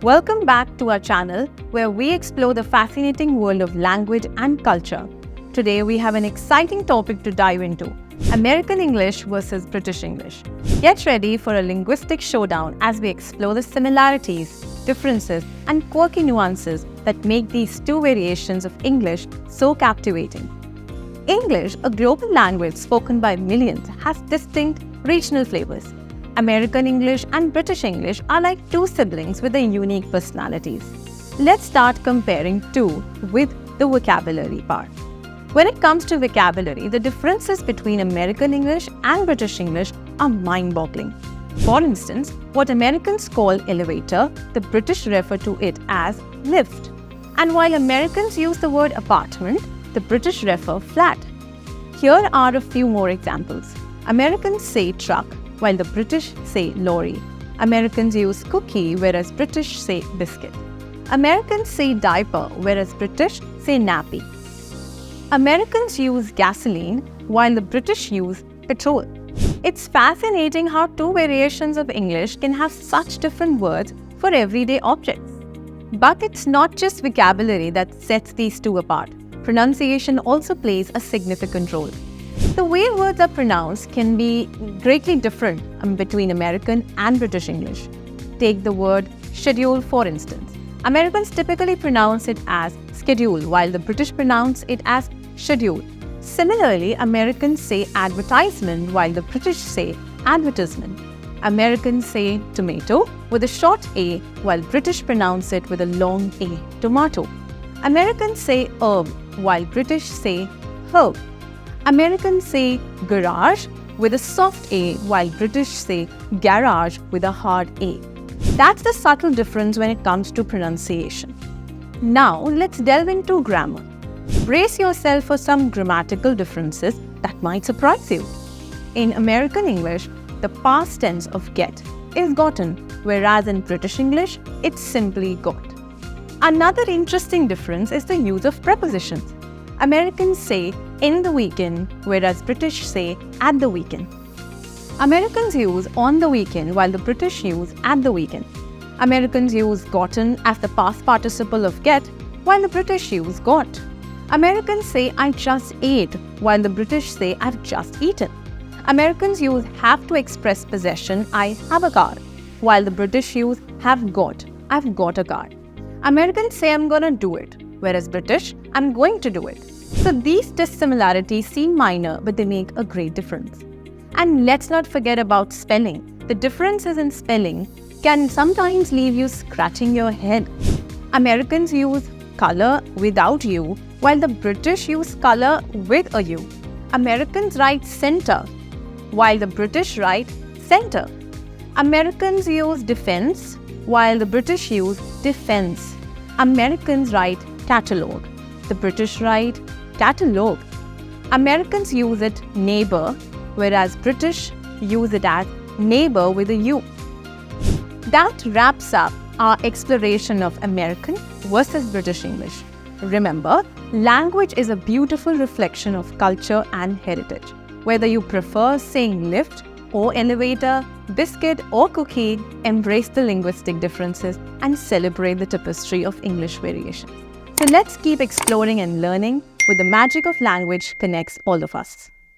Welcome back to our channel where we explore the fascinating world of language and culture. Today we have an exciting topic to dive into: American English versus British English. Get ready for a linguistic showdown as we explore the similarities, differences, and quirky nuances that make these two variations of English so captivating. English, a global language spoken by millions, has distinct regional flavors. American English and British English are like two siblings with their unique personalities. Let's start comparing two with the vocabulary part. When it comes to vocabulary, the differences between American English and British English are mind-boggling. For instance, what Americans call elevator, the British refer to it as lift. And while Americans use the word apartment, the British refer flat. Here are a few more examples. Americans say truck, while the British say lorry. Americans use cookie, whereas British say biscuit. Americans say diaper, whereas British say nappy. Americans use gasoline, while the British use petrol. It's fascinating how two variations of English can have such different words for everyday objects. But it's not just vocabulary that sets these two apart. Pronunciation also plays a significant role. The way words are pronounced can be greatly different between American and British English. Take the word shed-yool for instance. Americans typically pronounce it as sked-yool, while the British pronounce it as shed-yool. Similarly, Americans say advertisement, while the British say advertisement. Americans say tomato with a short A, while British pronounce it with a long A, tomato. Americans say herb, while British say herb. Americans say garage with a soft A, while British say garage with a hard A. That's the subtle difference when it comes to pronunciation. Now, let's delve into grammar. Brace yourself for some grammatical differences that might surprise you. In American English, the past tense of get is gotten, whereas in British English, it's simply got. Another interesting difference is the use of prepositions. Americans say in the weekend, whereas British say at the weekend. Americans use on the weekend, while the British use at the weekend. Americans use gotten as the past participle of get, while the British use got. Americans say I just ate, while the British say I've just eaten. Americans use have to express possession, I have a car, while the British use have got, I've got a car. Americans say I'm gonna do it, whereas British, I'm going to do it. So these dissimilarities seem minor, but they make a great difference. And let's not forget about spelling. The differences in spelling can sometimes leave you scratching your head. Americans use color without U, while the British use color with a U. Americans write center, while the British write center. Americans use defense, while the British use defense. Americans write catalog. The British write catalogue. Americans use it neighbor, whereas British use it as neighbor with a U. That wraps up our exploration of American versus British English. Remember, language is a beautiful reflection of culture and heritage. Whether you prefer saying lift or elevator, biscuit or cookie, embrace the linguistic differences and celebrate the tapestry of English variations. So let's keep exploring and learning with the magic of language connects all of us.